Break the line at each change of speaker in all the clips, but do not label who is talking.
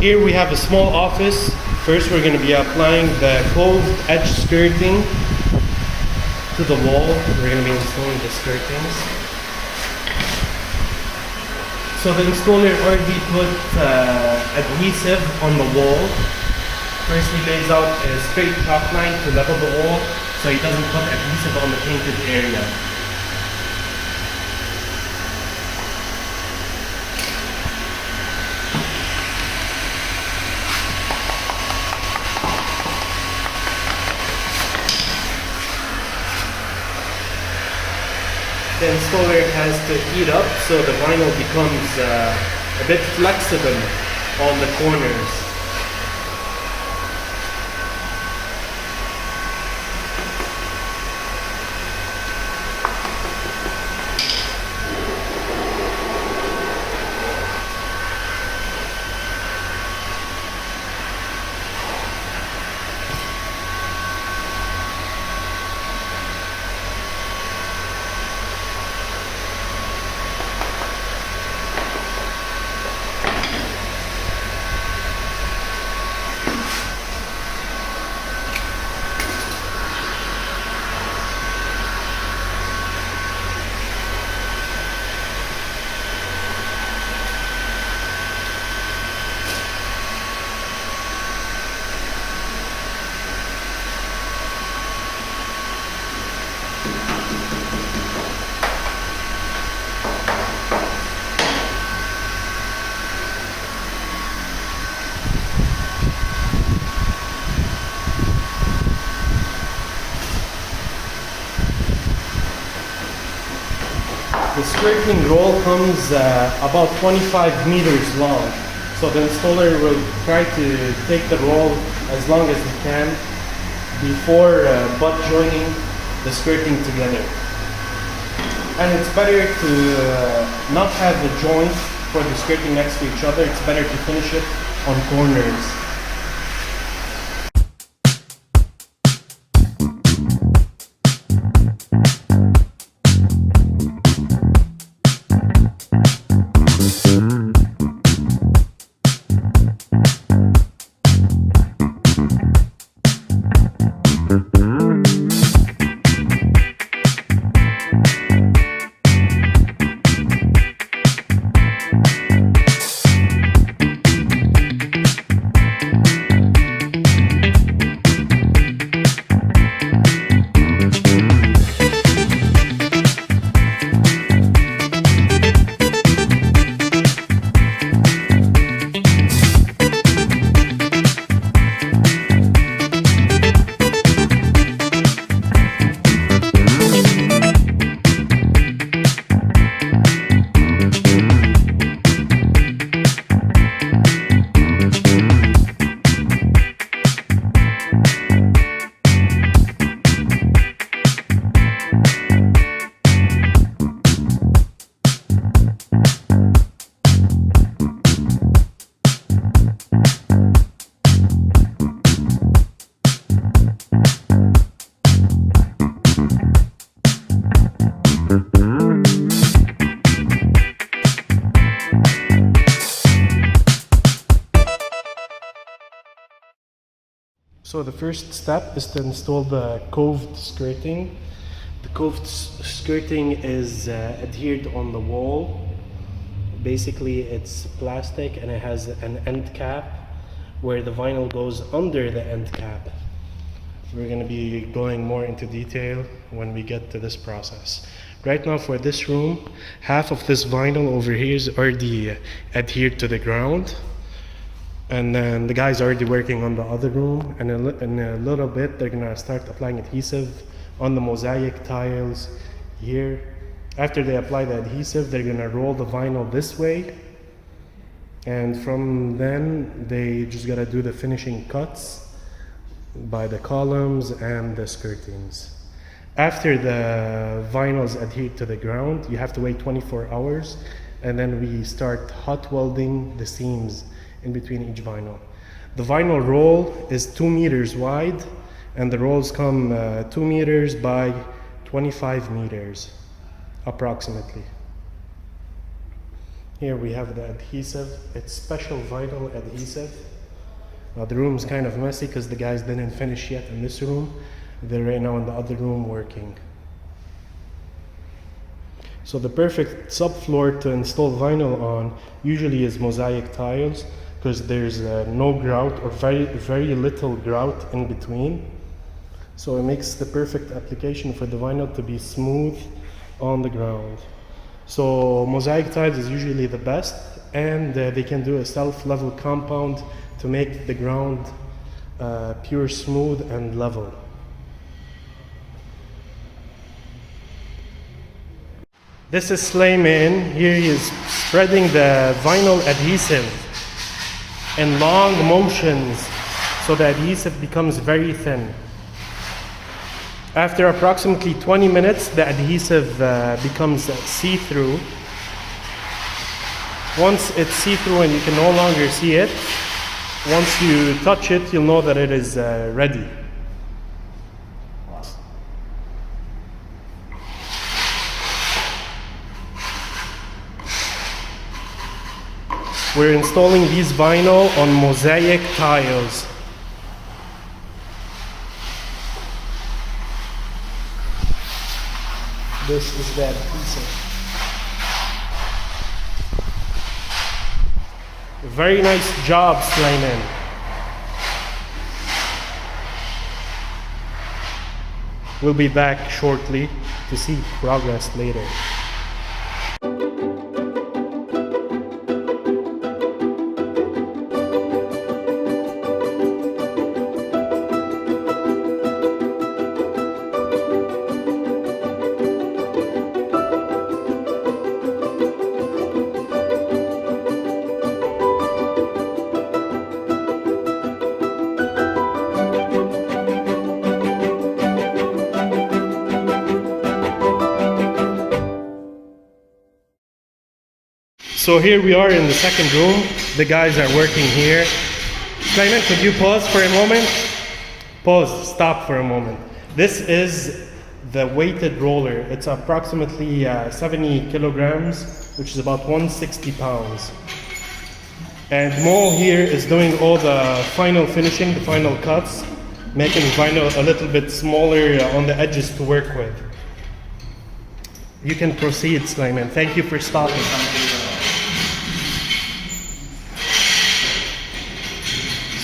Here we have a small office. First we're going to be applying the closed edge skirting to the wall. We're going to be installing the skirtings. So the installer already put adhesive on the wall. First he lays out a straight chalk line to level the wall so he doesn't put adhesive on the painted area. The installer has to heat up so the vinyl becomes a bit flexible on the corners. The skirting roll comes about 25 meters long. So the installer will try to take the roll as long as he can before butt joining the skirting together. And it's better to not have the joint for the skirting next to each other. It's better to finish it on corners. So the first step is to install the coved skirting. The coved skirting is adhered on the wall. Basically it's plastic and it has an end cap where the vinyl goes under the end cap. We're going to be going more into detail when we get to this process. Right now for this room, half of this vinyl over here is already adhered to the ground. And then the guy's already working on the other room, and in a little bit they're gonna start applying adhesive on the mosaic tiles here. After they apply the adhesive, they're gonna roll the vinyl this way, and from then they just gotta do the finishing cuts by the columns and the skirtings. After the vinyls adhere to the ground, you have to wait 24 hours, and then we start hot welding the seams in between each vinyl. The vinyl roll is 2 meters wide, and the rolls come 2 meters by 25 meters approximately. Here we have the adhesive. It's special vinyl adhesive. The room's kind of messy because the guys didn't finish yet in this room. They're right now in the other room working. So the perfect subfloor to install vinyl on usually is mosaic tiles, because there's no grout or very little grout in between. So it makes the perfect application for the vinyl to be smooth on the ground. So mosaic tiles is usually the best, and they can do a self-level compound to make the ground pure smooth and level. This is Sulaiman. Here he is spreading the vinyl adhesive in long motions so the adhesive becomes very thin. After approximately 20 minutes, the adhesive becomes see-through. Once it's see-through and you can no longer see it, once you touch it, you'll know that it is ready. We're installing these vinyl on mosaic tiles. This is the adhesive. Very nice job, Sulaiman. We'll be back shortly to see progress later. So here we are in the second room. The guys are working here. Sulaiman, could you pause for a moment? Pause, stop for a moment. This is the weighted roller. It's approximately 70 kilograms, which is about 160 pounds. And Mo here is doing all the final finishing, the final cuts, making vinyl a little bit smaller on the edges to work with. You can proceed, Sulaiman. Thank you for stopping.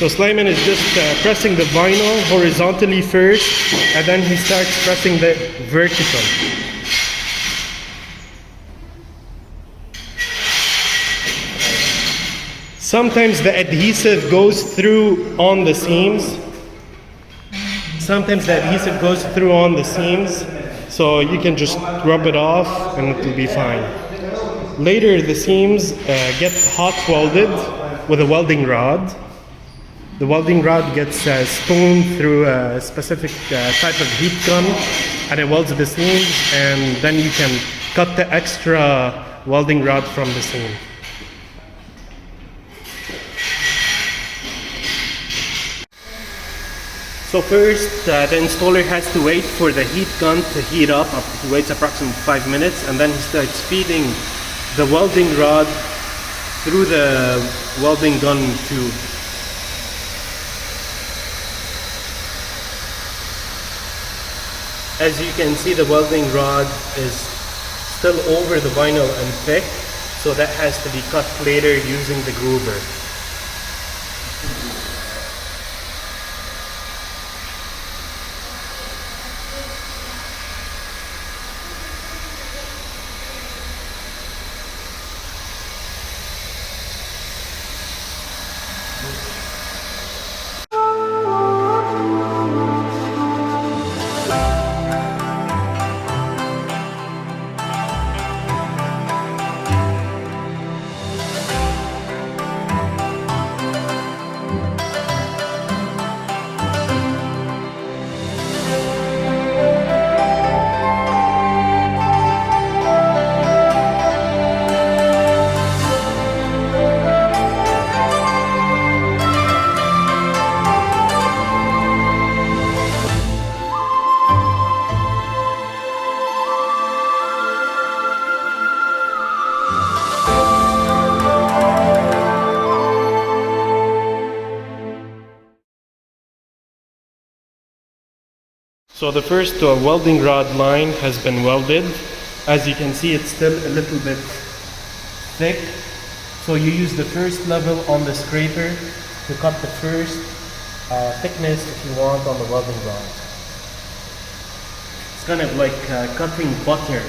So Sulaiman is just pressing the vinyl horizontally first, and then he starts pressing the vertical. Sometimes the adhesive goes through on the seams. So you can just rub it off and it will be fine. Later the seams get hot welded with a welding rod. The welding rod gets spooned through a specific type of heat gun, and it welds the seams, and then you can cut the extra welding rod from the seam. So first, the installer has to wait for the heat gun to heat up. He waits approximately 5 minutes, and then he starts feeding the welding rod through the welding gun tube. As you can see, the welding rod is still over the vinyl and thick, so that has to be cut later using the groover. So the first welding rod line has been welded. As you can see, it's still a little bit thick. So you use the first level on the scraper to cut the first thickness if you want on the welding rod. It's kind of like cutting butter.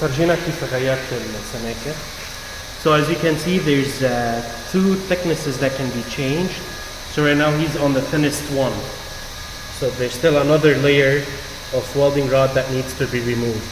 فرجينا كيف غيرت السماكة. So as you can see, there's two thicknesses that can be changed. So right now he's on the thinnest one. So there's still another layer of welding rod that needs to be removed.